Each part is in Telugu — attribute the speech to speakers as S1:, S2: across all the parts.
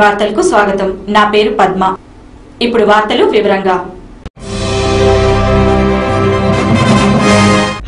S1: వార్తలకు స్వాగతం. నా పేరు పద్మ. ఇప్పుడు వార్తలు వివరంగా.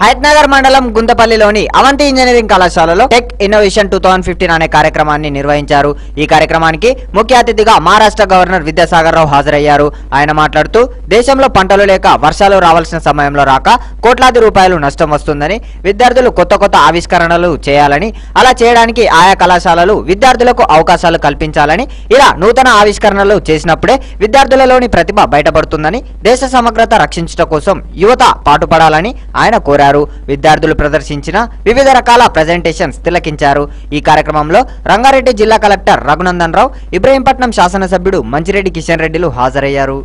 S2: హైదనగర్ మండలం గుంతపల్లిలోని అవంతి ఇంజనీరింగ్ కళాశాలలో టెక్ ఇన్నోవేషన్ 2015 అనే కార్యక్రమాన్ని నిర్వహించారు. ఈ కార్యక్రమానికి ముఖ్య అతిథిగా మహారాష్ట్ర గవర్నర్ విద్యాసాగర్ రావు హాజరయ్యారు. ఆయన మాట్లాడుతూ దేశంలో పంటలు లేక వర్షాలు రావాల్సిన సమయంలో రాక కోట్లాది రూపాయలు నష్టం వస్తుందని, విద్యార్థులు కొత్త ఆవిష్కరణలు చేయాలని, అలా చేయడానికి ఆయా కళాశాలలు విద్యార్థులకు అవకాశాలు కల్పించాలని, ఇలా నూతన ఆవిష్కరణలు చేసినప్పుడే విద్యార్థులలోని ప్రతిభ బయటపడుతుందని, దేశ సమగ్రత రక్షించడం కోసం యువత పాటుపడాలని ఆయన కోరారు. విద్యార్థులు ప్రదర్శించిన వివిధ రకాల ప్రెజెంటేషన్స్ తిలకించారు. ఈ కార్యక్రమంలో రంగారెడ్డి జిల్లా కలెక్టర్ రఘునందన్ రావు, ఇబ్రహీంపట్నం శాసనసభ్యుడు మంచిరెడ్డి కిషన్ రెడ్డిలు హాజరయ్యారు.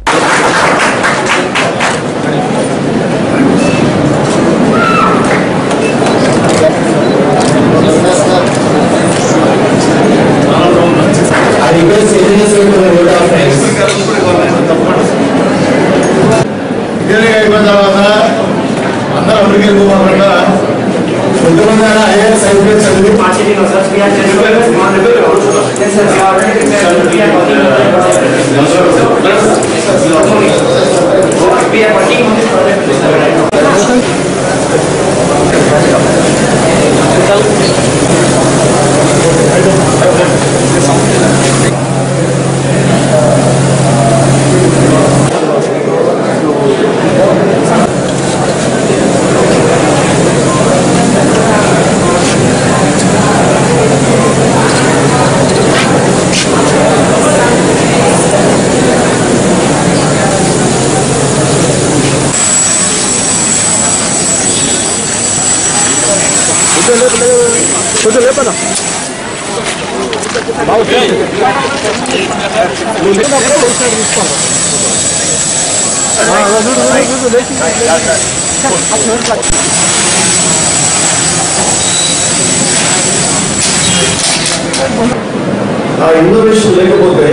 S3: ఇన్నోవేషన్ లేకపోతే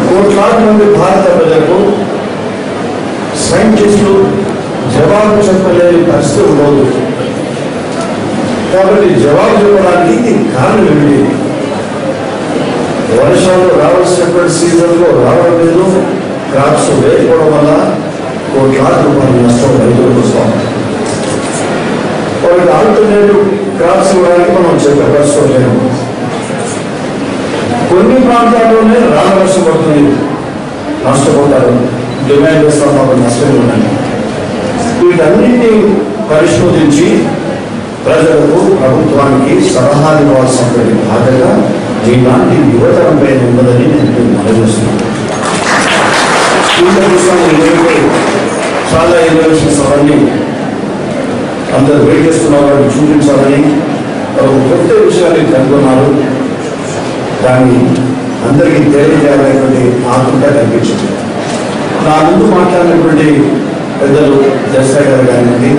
S3: కోట్లాది మంది భారత ప్రజలకు సైంటిస్టులు జవాబు చెప్పలేని పరిస్థితి ఉండదు. కాబట్టి జవాబు చెప్పడానికి కారణం ఏమిటి? వర్షాలు రావాల్సినటువంటి సీజన్లో రావడం లేదు, క్రాప్స్ వేయకపోవడం వల్ల కోట్లాది రూపాయలు నష్టం రైతులకు వస్తాం. వాళ్ళకి ఆల్టర్నేటివ్ క్రాప్స్ ఇవ్వడానికి మనం చెప్పలేము. కొన్ని ప్రాంతాల్లోనే రాళ్ళ వర్షం పడుతుంది, నష్టపోతారు. డిమాండ్ చేస్తాం కాబట్టి నష్టం ఉన్నాయి. వీటన్నింటినీ పరిశోధించి ప్రజలకు, ప్రభుత్వానికి సలహాలు ఇవ్వాల్సినటువంటి బాధ్యత ఇలాంటి యువతరంపై ఉన్నదని నేను మనవిస్తున్నాను. చాలా ఇన్నోవేషన్స్ అవన్నీ అందరూ వెయిట్ చేస్తున్న వాటిని చూపించాలని కొత్త విషయాన్ని కనుగొన్నారు. దాన్ని అందరికీ తెలియజేయాలనేటువంటి ఆతృత కనిపించింది. నా ముందు మాట్లాడినటువంటి పెద్దలు జస్సాయి గారు కానివ్వండి,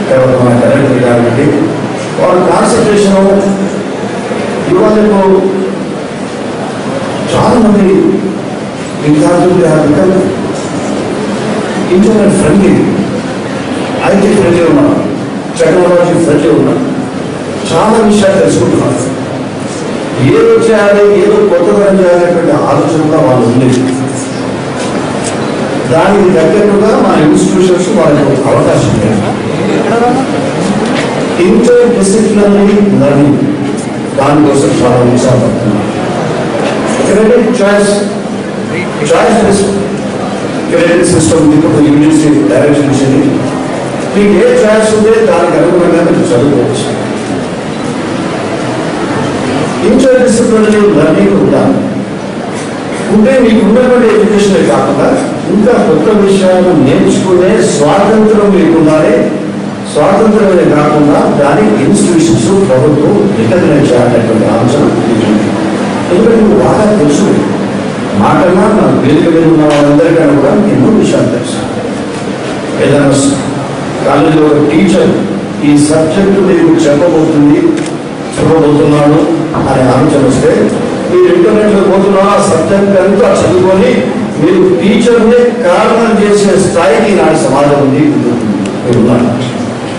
S3: తర్వాత మన కలెక్టర్ కానివ్వండి, వాళ్ళ కాన్సన్ట్రేషన్ ఇవాళ చాలా మంది విద్యార్థులు ఇంటర్నెట్ ఫ్రెండ్లీ, ఐటీ ఫ్రెండ్లీ ఉన్నారు, టెక్నాలజీ ఫ్రెండ్లీ ఉన్నారు, చాలా విషయాలు తెలుసుకుంటున్నారు. ఏదో చేయాలి, ఏదో కొత్తగా చేయాలనేటువంటి ఆలోచన కూడా వాళ్ళు ఉంది. దానికి తగ్గట్టుగా మన ఇన్స్టిట్యూషన్స్ వాళ్ళకి అవకాశం లేదు. ఇంటర్ డిసిప్లినరీ లెర్నింగ్ దానికోసం చాలా ఉత్సాహపడుతున్నారు. క్రెడిట్ చాయిస్ క్రెడిట్ సిస్టమ్ ఇప్పుడు యూనివర్సిటీ డైరెక్షన్ ఇచ్చింది. మీకు ఏ చాయిస్ ఉంటే దానికి అనుగుణంగా మీరు చదువుకోవచ్చు. ఇంటర్ డిసిప్లినరీ లెర్నింగ్ ఉంటాను ఉంటే మీకు ఉన్నటువంటి ఎడ్యుకేషనే కాకుండా ఇంకా కొత్త విషయాలు నేర్చుకునే స్వాతంత్రం లేకుండానే, స్వాతంత్రమే కాకుండా దానికి ఇన్స్టిట్యూషన్స్ ప్రభుత్వం రికగ్నైజ్ చేయాలనేటువంటి ఆలోచన. ఎందుకంటే మీకు బాగా తెలుసు, మాటన్నా నా వేదిక మీద ఉన్న వాళ్ళందరికన్నా కూడా ఎన్నో విషయాలు తెలుసు. ఏదైనా కాలేజీలో ఒక టీచర్ ఈ సబ్జెక్టు మీకు చెప్పబోతున్నాడు అనే ఆలోచన వస్తే, మీరు ఇంటర్నెట్లో పోతున్నా ఆ సబ్జెక్ట్ అంతా చదువుకొని మీరు టీచర్ని కారణం చేసే స్థాయికి నాటి సమాజం ఉంది మీరున్నారు.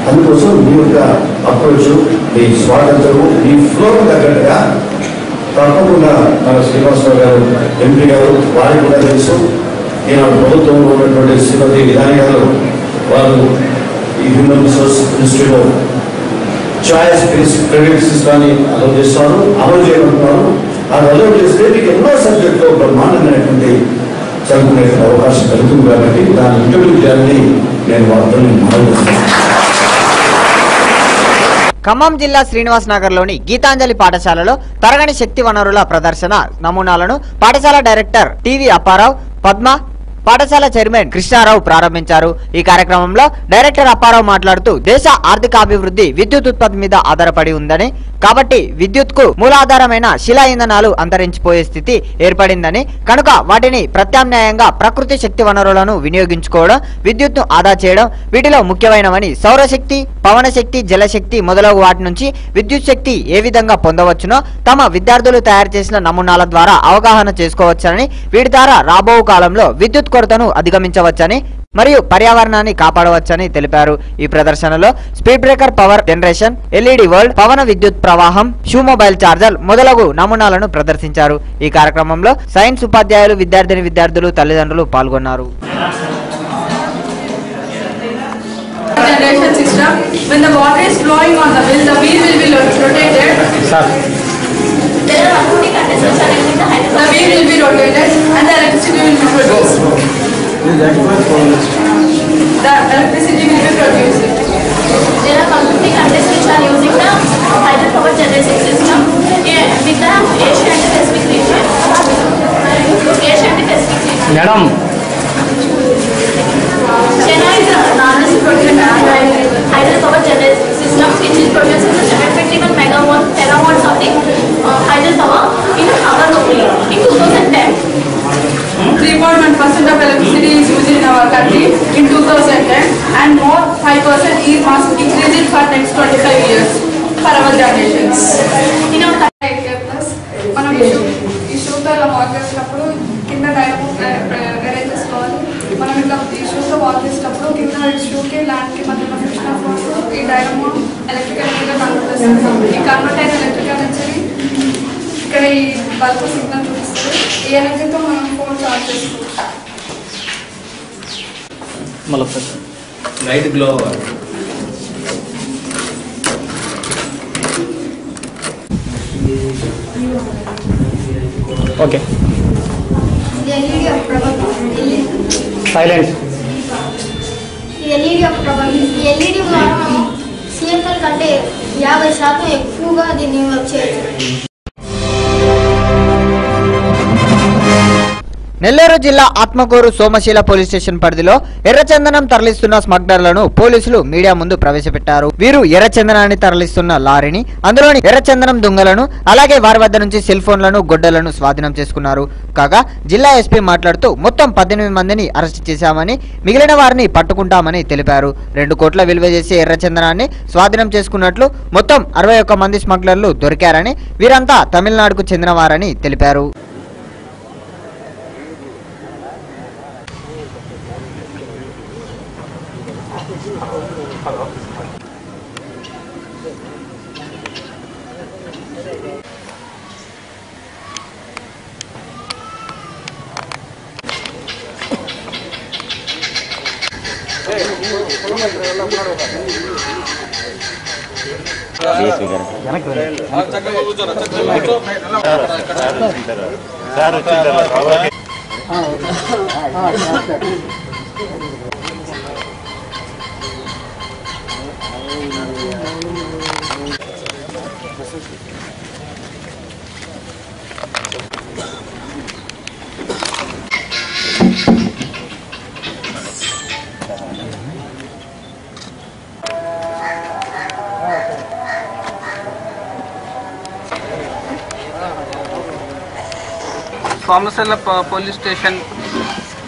S3: అందుకోసం మీ యొక్క అప్రోచ్, మీ స్వాతంత్రము, మీ ఫ్లో తగ్గట్టుగా తప్పకుండా మన శ్రీనివాసరావు గారు ఎంపీ గారు వారికి కూడా తెలుసు. ఈనాడు ప్రభుత్వంలో ఉన్నటువంటి శ్రీమతి విధాని గారు వారు ఈ హ్యూమన్ రిసోర్స్ మినిస్ట్రీలో చాయిస్ క్రెడిట్ సిస్టాన్ని అమలు చేస్తున్నారు, అమలు చేయమంటున్నారు. అది అమలు చేస్తే మీకు ఎన్నో సబ్జెక్టులో బ్రహ్మాండమైనటువంటి చదువుకునే అవకాశం కలుగుతుంది. కాబట్టి దాన్ని ఇంటర్వ్యూ చేయాలని నేను వారితో మాట్లాడుతున్నాను.
S2: ఖమ్మం జిల్లా శ్రీనివాస్ నగర్ లోని గీతాంజలి పాఠశాలలో తరగని శక్తి వనరుల ప్రదర్శన నమూనాలను పాఠశాల డైరెక్టర్ టీవీ అప్పారావు, పద్మ, పాఠశాల చైర్మన్ కృష్ణారావు ప్రారంభించారు. ఈ కార్యక్రమంలో డైరెక్టర్ అప్పారావు మాట్లాడుతూ దేశ ఆర్థికాభివృద్ధి విద్యుత్ ఉత్పత్తి మీద ఆధారపడి ఉందని, కాబట్టి విద్యుత్ కు మూలాధారమైన శిలా ఇంధనాలు అంతరించిపోయే స్థితి ఏర్పడిందని, కనుక వాటిని ప్రత్యామ్నాయంగా ప్రకృతి శక్తి వనరులను వినియోగించుకోవడం, విద్యుత్ ను ఆదా చేయడం వీటిలో ముఖ్యమైనవని, సౌరశక్తి, పవన శక్తి, జలశక్తి మొదలగు వాటి నుంచి విద్యుత్ శక్తి ఏ విధంగా పొందవచ్చునో తమ విద్యార్థులు తయారు చేసిన నమూనాల ద్వారా అవగాహన చేసుకోవచ్చని, వీటి ద్వారా రాబో కాలంలో విద్యుత్ కొరతను అధిగమించవచ్చని మరియు పర్యావరణాన్ని కాపాడవచ్చని తెలిపారు. ఈ ప్రదర్శనలో speed breaker power generation, LED world, పవన విద్యుత్ ప్రవాహం, షూ మొబైల్ చార్జర్ మొదలగు నమూనాలను ప్రదర్శించారు. ఈ కార్యక్రమంలో సైన్స్ ఉపాధ్యాయులు, విద్యార్థులు, తల్లిదండ్రులు పాల్గొన్నారు.
S4: Generation system. When the water is flowing on the wheel will be rotated. There are two condensations connecting the hydro. The wheel will be rotated and the electricity will be produced. The electricity will be produced. There are competing condensations using the hydropower generation system with the Asian and Pacific region. Asian and Pacific region. Madam. China is the largest producer of hydropower generation system, which is producing the 721 terawatts of the hydropower in an hour only in 2010. 3.1% of electricity is used in our country in 2010, and more 5% is must increase it for next 25 years for our generations. In our country, మనం ఈ షూతో ఇలా వాక్ చేసినప్పుడు కింద అరేంజ్ చేసుకోవాలి. మనం ఇట్లా ఈ షూతో వాక్ చేసేటప్పుడు కింద షూకి ల్యాండ్కి మధ్యలో ఫ్రిక్షన్ ఫోర్స్ ఈ డైనమో ఎలక్ట్రికల్ ఎనర్జీగా కన్వర్ట్ చేస్తుంది. ఈ కన్వర్ట్ అయిన ఎలక్ట్రికల్ ఎనర్జీని ఇక్కడ ఈ బల్బ్ సిగ్నల్ చూపిస్తుంది. ఈ ఎనర్జీతో మనం ఫోన్ చార్జ్ చేసుకోవచ్చు. Light glow
S5: okay silent.
S6: LED యొక్క ప్రభావం ఎల్ఈడి ద్వారా మనం సిఎంఎల్ కంటే 50% ఎక్కువగా దీన్ని వర్క్ చేయొచ్చు.
S2: నెల్లూరు జిల్లా ఆత్మకూరు సోమశీల పోలీస్ స్టేషన్ పరిధిలో ఎర్రచందనం తరలిస్తున్న స్మగ్లర్లను పోలీసులు మీడియా ముందు ప్రవేశపెట్టారు. వీరు ఎర్రచందనాన్ని తరలిస్తున్న లారీని, అందులోని ఎర్రచందనం దుంగలను, అలాగే వారి వద్ద నుంచి సెల్ ఫోన్లను, గొడ్డలను స్వాధీనం చేసుకున్నారు. కాగా జిల్లా ఎస్పీ మాట్లాడుతూ మొత్తం 18 మందిని అరెస్ట్ చేశామని, మిగిలిన వారిని పట్టుకుంటామని తెలిపారు. 2 కోట్ల విలువ చేసే ఎర్రచందనాన్ని స్వాధీనం చేసుకున్నట్లు, మొత్తం 61 మంది స్మగ్లర్లు దొరికారని, వీరంతా తమిళనాడుకు చెందినవారని తెలిపారు.
S7: సోమశీల పోలీస్ స్టేషన్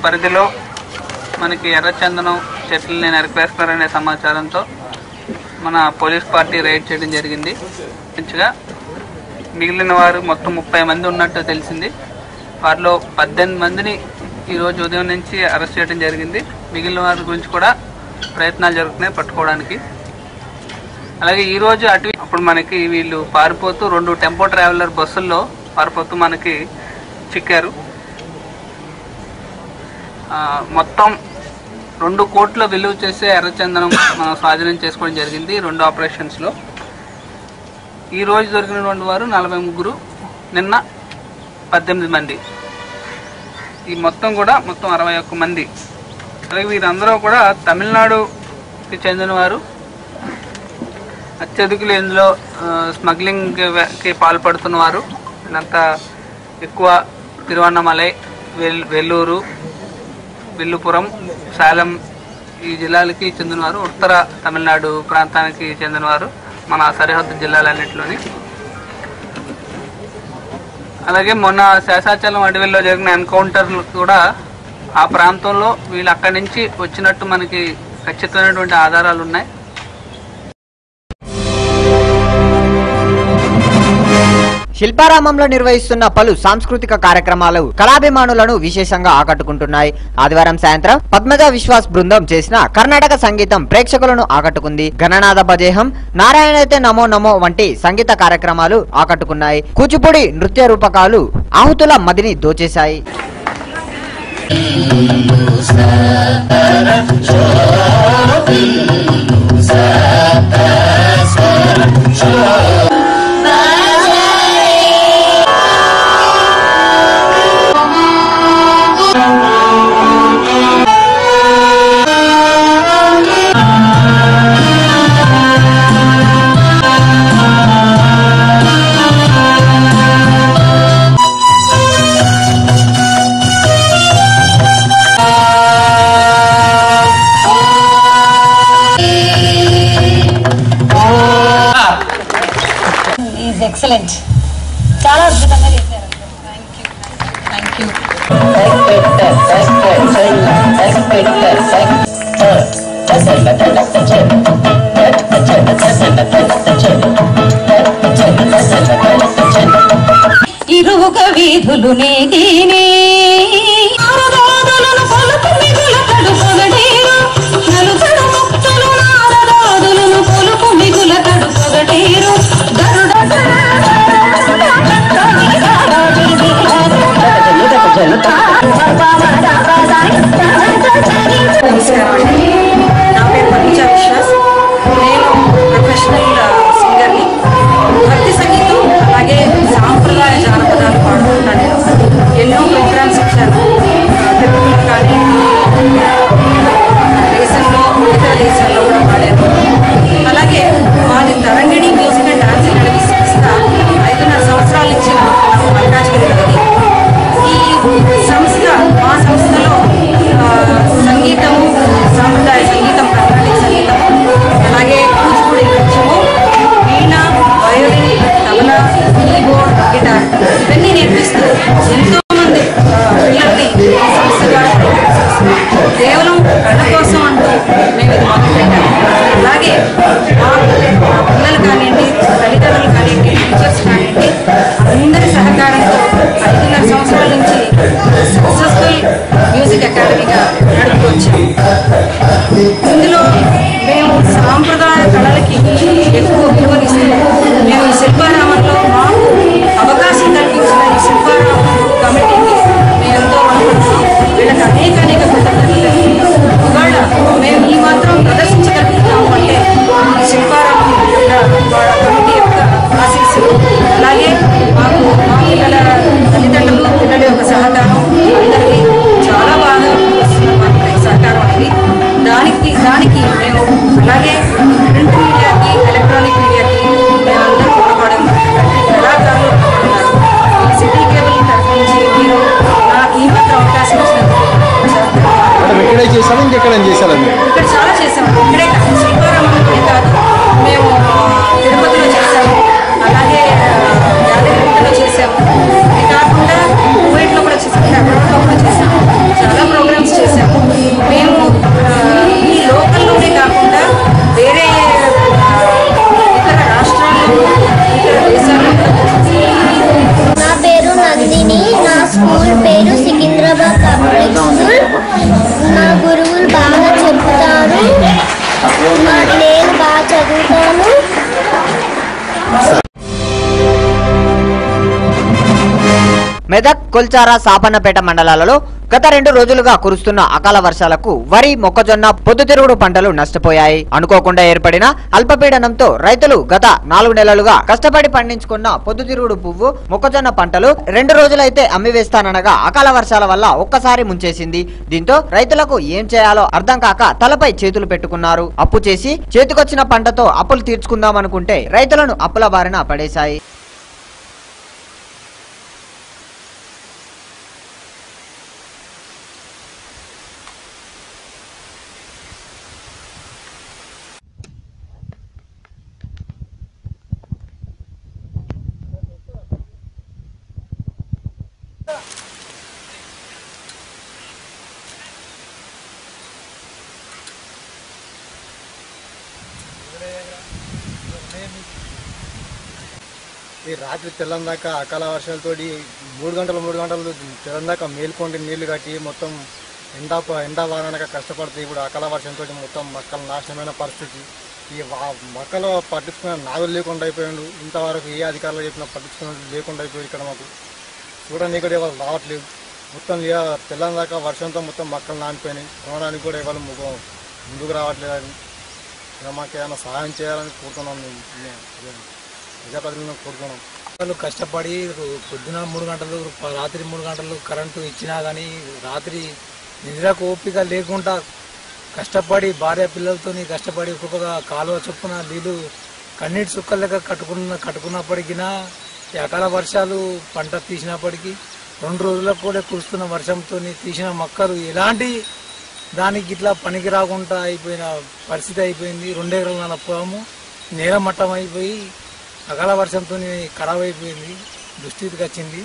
S7: పరిధిలో మనకి ఎర్రచందనం చెట్లని నరికేస్తున్నారనే సమాచారంతో మన పోలీస్ పార్టీ రైడ్ చేయడం జరిగింది. మంచిగా మిగిలిన వారు మొత్తం 30 మంది ఉన్నట్టు తెలిసింది. వారిలో 18 మందిని ఈరోజు ఉదయం నుంచి అరెస్ట్ చేయడం జరిగింది. మిగిలిన వారి గురించి కూడా ప్రయత్నాలు జరుగుతున్నాయి పట్టుకోవడానికి. అలాగే ఈరోజు అప్పుడు మనకి వీళ్ళు పారిపోతూ 2 టెంపో ట్రావెలర్ బస్సుల్లో వారి పొత్తు మనకి చిక్కారు. మొత్తం 2 కోట్ల విలువ చేసే ఎర్రచందనం మనం స్వాధీనం చేసుకోవడం జరిగింది 2 ఆపరేషన్స్లో. ఈ రోజు దొరికినటువంటి వారు 43, నిన్న 18 మంది, ఈ మొత్తం 61 మంది. అలాగే వీరందరూ కూడా తమిళనాడుకి చెందినవారు. అత్యధికులు ఇందులో స్మగ్లింగ్కి పాల్పడుతున్నవారు. వీళ్ళంతా ఎక్కువ తిరువన్నమలై, వెల్లూరు, విల్లుపురం, సేలం ఈ జిల్లాలకి చెందినవారు. ఉత్తర తమిళనాడు ప్రాంతానికి చెందినవారు, మన సరిహద్దు జిల్లాలన్నింటిలోని. అలాగే మొన్న శేషాచలం అడవిలో జరిగిన ఎన్కౌంటర్లు కూడా ఆ ప్రాంతంలో వీళ్ళు అక్కడి నుంచి వచ్చినట్టు మనకి ఖచ్చితమైనటువంటి ఆధారాలు ఉన్నాయి.
S2: శిల్పారామంలో నిర్వహిస్తున్న పలు సాంస్కృతిక కార్యక్రమాలు కళాభిమానులను విశేషంగా ఆకట్టుకుంటున్నాయి. ఆదివారం సాయంత్రం పద్మజ విశ్వాస్ బృందం చేసిన కర్ణాటక సంగీతం ప్రేక్షకులను ఆకట్టుకుంది. గణనాథ భజేహం, నారాయణైతే నమో నమో వంటి సంగీత కార్యక్రమాలు ఆకట్టుకున్నాయి. కూచిపూడి నృత్య రూపకాలు ఆహుతుల మదిని దోచేశాయి.
S5: ఎక్సలెంట్, చాలా అద్భుతంగా చేశారు. Thank you. ఇరువుక వీధులు నేగినే
S8: నా పేరు పద్మజ విశ్వాస్. నేను ప్రొఫెషనల్ సింగర్ని. భక్తి సంగీతం అలాగే సాంప్రదాయ జానపదాలు పాడుతున్నాను. నేను ఎన్నో ప్రోగ్రామ్స్ ఇచ్చాను తిరుపతిలో కానీ దేశంలో ఇతర దేశాల్లో కూడా పాడాను. అలాగే మాది తరంగిణి మ్యూజిక్ అండ్ డాన్సింగ్ అనే సంస్థ 5.5 సంవత్సరాల నుంచి నాకు మల్కాజ్గిరి ఉన్నది. ఈ సంస్థ మా సంస్థలో సంగీతము, సాంప్రదాయ సంగీతం, కర్ణాటక సంగీతము, అలాగే కూచిపూడి నృత్యము, వీణ, వయోలిన్, తబలా, కీబోర్డ్, గిటార్ ఇవన్నీ నేర్పిస్తూ ఎంతోమంది పిల్లల్ని ఈ సంస్థగా కేవలం కళ కోసం అంటూ మేము ఇది మొదలుపెట్టాము. అలాగే మా పిల్లలు కానివ్వండి, తల్లిదండ్రులు కానివ్వండి, టీచర్స్ కానివ్వండి, అందరి సహకారంతో 5.5 సంవత్సరాల నుంచి సక్సెస్ఫుల్ మ్యూజిక్ అకాడమీగా నడుపుతూ వచ్చాము. ఇందులో మేము సాంప్రదాయ కళలకి ఎక్కువ విలువనిస్తూ మేము ఈ శిల్పారామంలో మాకు అవకాశం కల్పించిన ఈ శిల్పారామం కమిటీకి మేము ఎంతో అనుకుంటున్నాం. వీళ్ళకి అనేక కృతజ్ఞతలు. ఇవాళ మేము ఈ మాత్రం ప్రదర్శించగలుగుతున్నాము అంటే ఈ శిల్పారామం వాళ్ళ కమిటీ యొక్క ఆశీస్సులు, అలాగే మాకు మా పిల్లల తల్లిదండ్రులు, పిల్లల యొక్క సహకారం, అందరికీ చాలా బాగా వస్తున్నారు మాకు సహకారం అనేది. దానికి మేము అలాగే ప్రింట్ మీడియాకి, ఎలక్ట్రానిక్ మీడియాకి మేమందరూ పోరాడాం. కళాకారులు ఉన్నారు. సిటీ కేబుల్ తరఫు నుంచి మీరు నాకు ఈ మాత్రం అవకాశం ఇచ్చినందుకు ఇక్కడ చాలా చేసాము. ఇక్కడే కాదు, శిల్పారామంలోనే కాదు, మేము తిరుపతిలో చేసాము, అలాగే యాదగిరిగుట్టలో చేసాము. ఇది కాకుండా కువైట్లో కూడా చేసాము, అబ్రాడ్లో కూడా చేసాము. చాలా ప్రోగ్రామ్స్ చేసాము. మేము ఈ లోకల్లోనే కాకుండా వేరే ఇతర రాష్ట్రాల్లో, ఇతర దేశాల్లో కూడా.
S6: నా పేరు నందిని. నా స్కూల్ పేరు సికింద్రాబాద్ పబ్లిక్ స్కూల్. మా గురువులు బాగా చెప్తారు, నేను బాగా చదువుతాను.
S2: మెదక్, కొల్చారా, సాపన్నపేట మండలాలలో గత 2 రోజులుగా కురుస్తున్న అకాల వర్షాలకు వరి, మొక్కజొన్న, పొద్దుతిరుగుడు పంటలు నష్టపోయాయి. అనుకోకుండా ఏర్పడిన అల్పపీడనంతో రైతులు గత 4 నెలలుగా కష్టపడి పండించుకున్న పొద్దుతిరుగుడు పువ్వు, మొక్కజొన్న పంటలు 2 రోజులైతే అమ్మివేస్తాననగా అకాల వర్షాల వల్ల ఒక్కసారి ముంచేసింది. దీంతో రైతులకు ఏం చేయాలో అర్థం కాక తలపై చేతులు పెట్టుకున్నారు. అప్పు చేసి చేతికొచ్చిన పంటతో అప్పులు తీర్చుకుందామనుకుంటే రైతులను అప్పుల బారిన పడేశాయి.
S9: ఈ రాత్రి తెల్లందాకా అకాల వర్షాలతోటి 3 గంటలు తెల్లందాకా మేల్కొండి నీళ్లు కట్టి మొత్తం ఎండా వానక కష్టపడితే ఇప్పుడు అకాల వర్షంతో మొత్తం మొక్కలు నాశనమైన పరిస్థితి. ఈ మొక్కలు పట్టించుకున్న నాదులు లేకుండా అయిపోయాడు. ఇంతవరకు ఏ అధికారులు చెప్పినా పట్టించుకున్న లేకుండా అయిపోయింది. ఇక్కడ మాకు చూడడానికి కూడా ఎవరు రావట్లేదు. మొత్తం ఇక తెల్లందాకా వర్షంతో మొత్తం మొక్కలు నానిపోయినాయి. కొనడానికి కూడా ఎవరు ముందుకు రావట్లేదని ఇక మాకు ఏమైనా సహాయం చేయాలని కోరుతున్నాం. ప్రజాప్రతినిధులను కోరుతున్నాం. వాళ్ళు కష్టపడి పొద్దున 3 గంటలు, రాత్రి 3 గంటలు కరెంటు ఇచ్చినా కానీ రాత్రి నిద్రకు ఓపిక లేకుండా కష్టపడి భార్య పిల్లలతో కష్టపడి ఒక్కొక్క కాలువ చొప్పున నీళ్ళు కన్నీటి సుక్కల లెక్క కట్టుకున్నప్పటికీ ఈ అకాల వర్షాలు పంట తీసినప్పటికీ 2 రోజులకు కూడా కురుస్తున్న వర్షంతో తీసిన మొక్కలు ఎలాంటి దానికి ఇట్లా పనికి రాకుండా అయిపోయిన పరిస్థితి అయిపోయింది. 2 ఎకరాల పొలము నేల మట్టం అయిపోయి అకాల వర్షంతో ఖరాబ్ అయిపోయింది. దుస్థితికి వచ్చింది.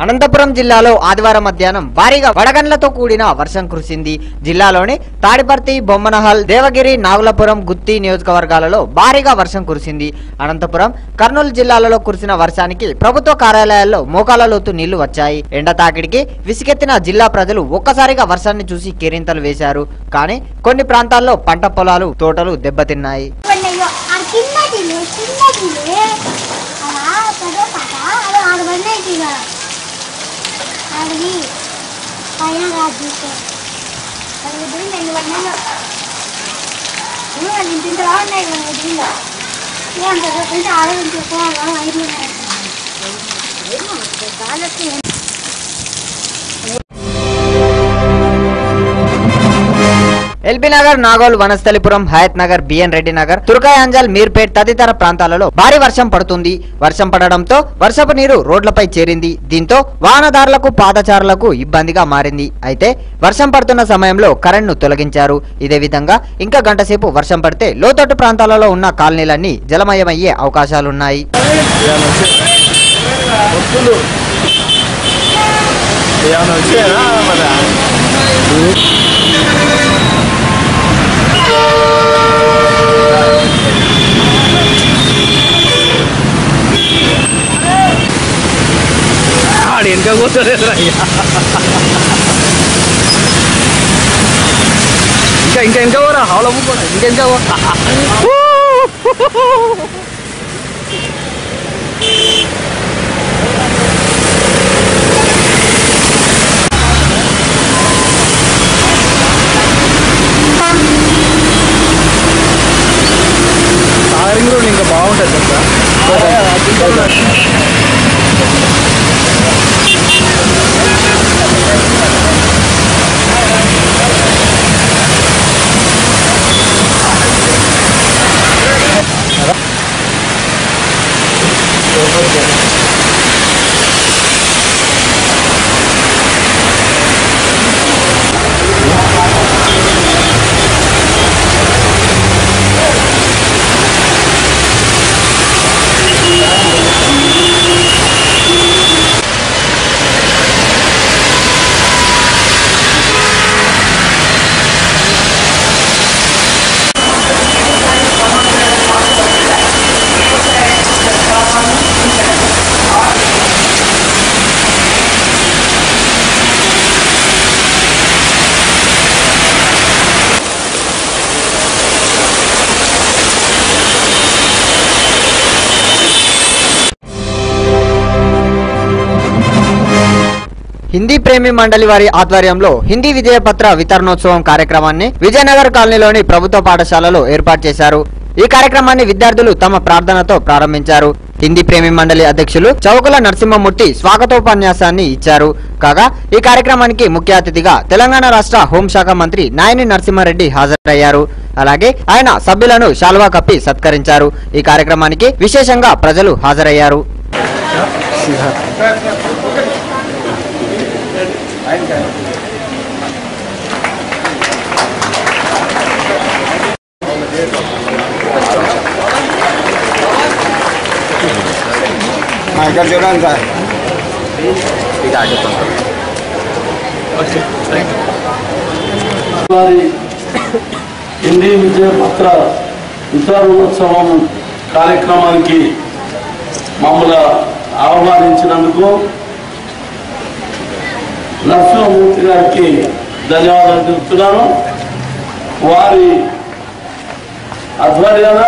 S2: అనంతపురం జిల్లాలో ఆదివారం మధ్యాహ్నం భారీగా వడగండ్లతో కూడిన వర్షం కురిసింది. జిల్లాలోని తాడిపర్తి, బొమ్మనహల్, దేవగిరి, నాగులపురం, గుత్తి నియోజకవర్గాలలో భారీగా వర్షం కురిసింది. అనంతపురం, కర్నూలు జిల్లాలలో కురిసిన వర్షానికి ప్రభుత్వ కార్యాలయాల్లో మోకాల లోతు నీళ్లు వచ్చాయి. ఎండ తాకిడికి విసిగెత్తిన జిల్లా ప్రజలు ఒక్కసారిగా వర్షాన్ని చూసి కేరింతలు వేశారు. కానీ కొన్ని ప్రాంతాల్లో పంట పొలాలు, తోటలు దెబ్బతిన్నాయి.
S6: అడిగి పైన రాజుకే అడిగి నేను వన్నాను వాళ్ళు ఇంటింటి రాఉన్నాయి వదిలిందా ఏమంటే ఆరోగ్యం ఐదు వాళ్ళకి
S2: ఎల్బీ నగర్, నాగోల్, వనస్థలిపురం, హయత్ నగర్, బిఎన్ రెడ్డి నగర్, తుర్కాయాంజల్, మీర్పేట్ తదితర ప్రాంతాలలో భారీ వర్షం పడుతుంది. వర్షం పడడంతో వర్షపు నీరు రోడ్లపై చేరింది. దీంతో వాహనదారులకు, పాదచారులకు ఇబ్బందిగా మారింది. అయితే వర్షం పడుతున్న సమయంలో కరెంట్ను తొలగించారు. ఇదే విధంగా ఇంకా గంట సేపు వర్షం పడితే లోతట్టు ప్రాంతాలలో ఉన్న కాలనీలన్నీ జలమయమయ్యే అవకాశాలున్నాయి.
S10: ఇంకా కూర్చోలేదు ఇంకా పోరా హాలో ఇంకా సాగరింగ్ రోడ్ ఇంకా బాగుంటుంది సార్.
S2: హిందీ ప్రేమి మండలి వారి ఆధ్వర్యంలో హిందీ విజయపత్ర వితరణోత్సవం కార్యక్రమాన్ని విజయనగర్ కాలనీలోని ప్రభుత్వ పాఠశాలలో ఏర్పాటు చేశారు. ఈ కార్యక్రమాన్ని విద్యార్థులు తమ ప్రార్థనతో ప్రారంభించారు. హిందీ ప్రేమి మండలి అధ్యక్షులు చౌకుల నరసింహమూర్తి స్వాగతోపన్యాసాన్ని ఇచ్చారు. కాగా ఈ కార్యక్రమానికి ముఖ్య అతిథిగా తెలంగాణ రాష్ట్ర హోంశాఖ మంత్రి నాయని నరసింహారెడ్డి హాజరయ్యారు. అలాగే ఆయన సభ్యులను శాల్వా కప్పి సత్కరించారు. ఈ కార్యక్రమానికి విశేషంగా ప్రజలు హాజరయ్యారు.
S11: హిందీ విజయపత్ర వితరణోత్సవం కార్యక్రమానికి మమ్మల్ని ఆహ్వానించినందుకు నరసింహమూర్తి గారికి ధన్యవాదాలు తెలుపుతున్నాను. వారి ఆధ్వర్యాన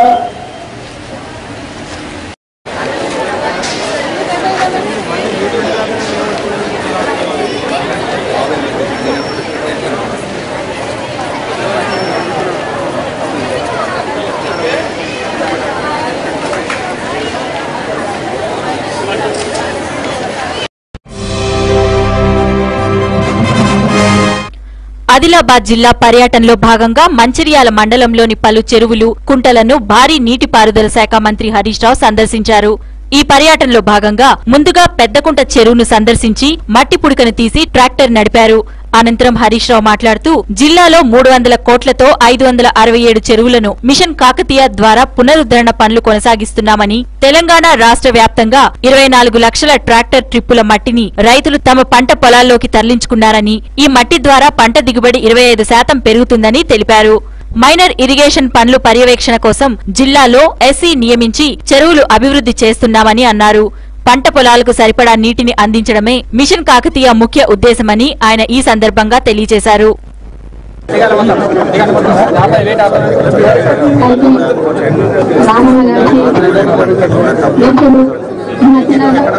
S1: ఆదిలాబాద్ జిల్లా పర్యటనలో భాగంగా మంచిర్యాల మండలంలోని పలు చెరువులు, కుంటలను భారీ నీటిపారుదల శాఖ మంత్రి హరీష్ రావు సందర్శించారు. ఈ పర్యటనలో భాగంగా ముందుగా పెద్దకుంట చెరువును సందర్శించి మట్టి పుడికను తీసి ట్రాక్టర్ నడిపారు. అనంతరం హరీష్ రావు మాట్లాడుతూ జిల్లాలో 300 కోట్లతో 567 చెరువులను మిషన్ కాకతీయ ద్వారా పునరుద్ధరణ పనులు కొనసాగిస్తున్నామని, తెలంగాణ రాష్ట్ర వ్యాప్తంగా 24 లక్షల ట్రాక్టర్ ట్రిప్పుల మట్టిని రైతులు తమ పంట పొలాల్లోకి తరలించుకున్నారని, ఈ మట్టి ద్వారా పంట దిగుబడి 25% పెరుగుతుందని తెలిపారు. మైనర్ ఇరిగేషన్ పనులు పర్యవేక్షణ కోసం జిల్లాలో ఎస్సీ నియమించి చెరువులు అభివృద్ధి చేస్తున్నామని అన్నారు. పంట పొలాలకు సరిపడా నీటిని అందించడమే మిషన్ కాకతీయ ముఖ్య ఉద్దేశమని ఆయన ఈ సందర్భంగా తెలియజేశారు.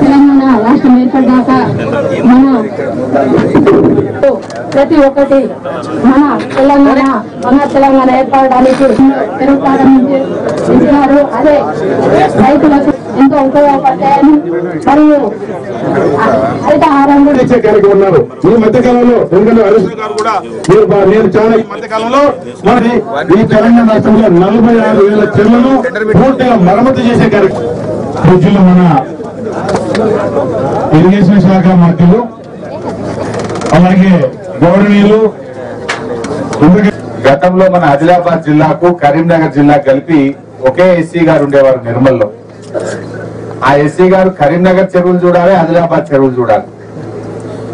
S12: తెలంగాణ రాష్ట్రం ఏర్పడ్డాక ప్రతి ఒక్కటి మన తెలంగాణ ఏర్పడడానికి ఇచ్చినారు. అదే రైతులకు ఎంతో ఉపయోగపడతాయని మరియు హరితహారం
S3: ఉన్నారు. ఈ మధ్యకాలంలో ఎందుకంటే హరీష్ గారు కూడా నేను చాలా ఈ మధ్యకాలంలో మరి ఈ తెలంగాణ రాష్ట్రంలో 46,000 చెరువులను పూర్తిగా మరమ్మతు చేసే కార్యక్రమం మన ఇరిగేషన్ శాఖ మంత్రులు అలాగే గౌరవనీయులు.
S13: గతంలో మన ఆదిలాబాద్ జిల్లాకు కరీంనగర్ జిల్లా కలిపి ఒకే ఎస్సీ గారు ఉండేవారు నిర్మల్లో. ఆ ఎస్సీ గారు కరీంనగర్ చెరువులు చూడాలి, ఆదిలాబాద్ చెరువులు చూడాలి.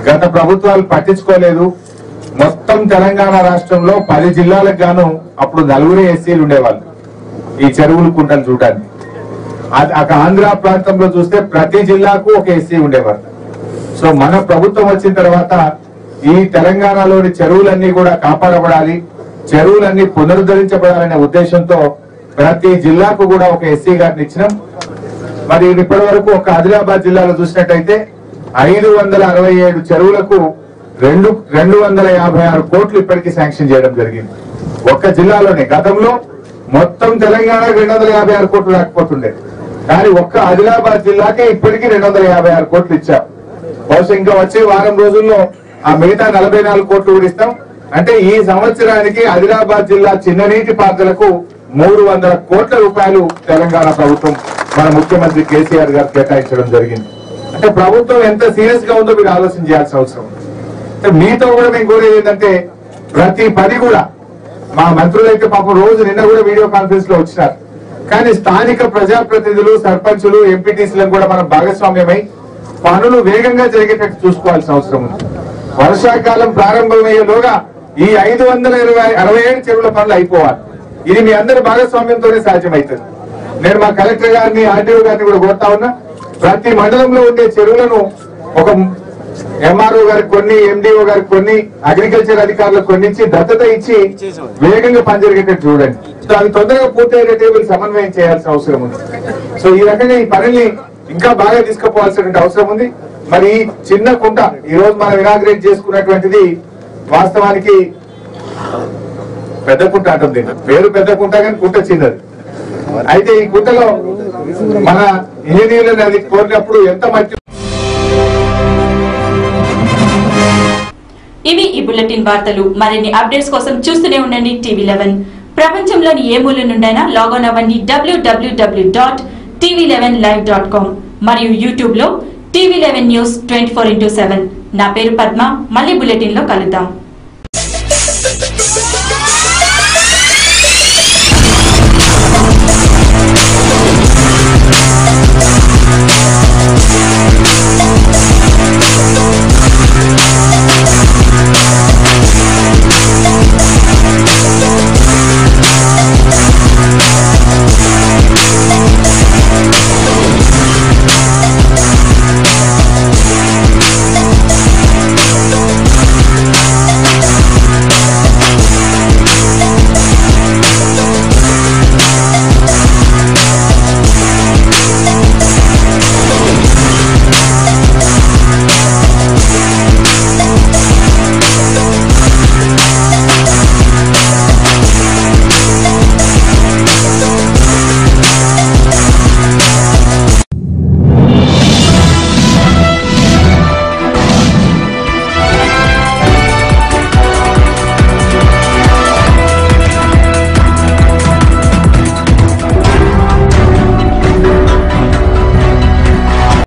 S13: గత ప్రభుత్వాలు పట్టించుకోలేదు. మొత్తం తెలంగాణ రాష్ట్రంలో 10 జిల్లాలకు గాను అప్పుడు 4 ఎస్సీలు ఉండేవాళ్ళు ఈ చెరువులు కుంటలు చూడడానికి. ఆంధ్ర ప్రాంతంలో చూస్తే ప్రతి జిల్లాకు ఒక ఎస్సీ ఉండేవారు. సో మన ప్రభుత్వం వచ్చిన తర్వాత ఈ తెలంగాణలోని చెరువులన్నీ కూడా కాపాడబడాలి, చెరువులన్నీ పునరుద్ధరించబడాలనే ఉద్దేశంతో ప్రతి జిల్లాకు కూడా ఒక ఎస్సీ గారిని ఇచ్చినాం. మరి ఇప్పటి వరకు ఒక ఆదిలాబాద్ జిల్లాలో చూసినట్టయితే 567 చెరువులకు 256 కోట్లు ఇప్పటికీ శాంక్షన్ చేయడం జరిగింది ఒక్క జిల్లాలోనే. గతంలో మొత్తం తెలంగాణ 256 కోట్లు రాకపోతుండే, కానీ ఒక్క ఆదిలాబాద్ జిల్లాకే ఇప్పటికీ 256 కోట్లు ఇచ్చాం. బహుశా ఇంకా వచ్చే వారం రోజుల్లో ఆ మిగతా 44 కోట్లు కూడా ఇస్తాం. అంటే ఈ సంవత్సరానికి ఆదిలాబాద్ జిల్లా చిన్న నీటి పారుదలకు 300 కోట్ల రూపాయలు తెలంగాణ ప్రభుత్వం మన ముఖ్యమంత్రి కేసీఆర్ గారు కేటాయించడం జరిగింది. అంటే ప్రభుత్వం ఎంత సీరియస్ గా ఉందో మీరు ఆలోచన చేయాల్సిన అవసరం. మీతో కూడా మేము కోరేది ఏంటంటే ప్రతి పని కూడా మా మంత్రులు అయితే పాపం రోజు నిన్న కూడా వీడియో కాన్ఫరెన్స్ లో వచ్చినారు, కానీ స్థానిక ప్రజాప్రతినిధులు, సర్పంచులు, ఎంపీటీసీలను కూడా మనం భాగస్వామ్యమై పనులు వేగంగా జరిగేటట్టు చూసుకోవాల్సిన అవసరం ఉంది. వర్షాకాలం ప్రారంభమయ్యేలోగా ఈ 567 చెరువుల పనులు అయిపోవాలి. ఇది మీ అందరి భాగస్వామ్యంతోనే సాధ్యమవుతుంది. నేను మా కలెక్టర్ గారిని, ఆర్డీఓ గారిని కూడా కోరుతా ఉన్నా, ప్రతి మండలంలో ఉండే చెరువులను ఒక ఎంఆర్ఓ గారికి కొన్ని, ఎండిఓ గారికి కొన్ని, అగ్రికల్చర్ అధికారులకు కొన్ని ఇచ్చి దత్తత ఇచ్చి వేగంగా పని జరిగేటట్టు చూడండి. సో అది తొందరగా పూర్తయ్యేటట్టు వీళ్ళు సమన్వయం చేయాల్సిన అవసరం ఉంది. సో ఈ రకంగా ఈ పనిని ఇంకా బాగా తీసుకుపోవాల్సిన అవసరం ఉంది. మరి చిన్న కుంట ఈ రోజు మనం ఇనాగ్రేట్ చేసుకున్నటువంటిది వాస్తవానికి పెద్ద కుంట అంటుంది, పేరు పెద్ద కుంట కానీ కుంట చిన్నది. అయితే ఈ కుంటలో మన ఇంజనీర్లను అది కోరినప్పుడు ఎంత మంచి.
S1: ఇవి ఈ బులెటిన్ వార్తలు. మరిన్ని అప్డేట్స్ కోసం చూస్తూనే ఉండండి TV11. ప్రపంచంలోని ఏ మూల నుండైనా లాగిన్ అవ్వండి www.tv11live.com మరియు యూట్యూబ్ లో TV11 న్యూస్ 24/7. నా పేరు పద్మ. మళ్ళీ బులెటిన్ లో కలుద్దాం.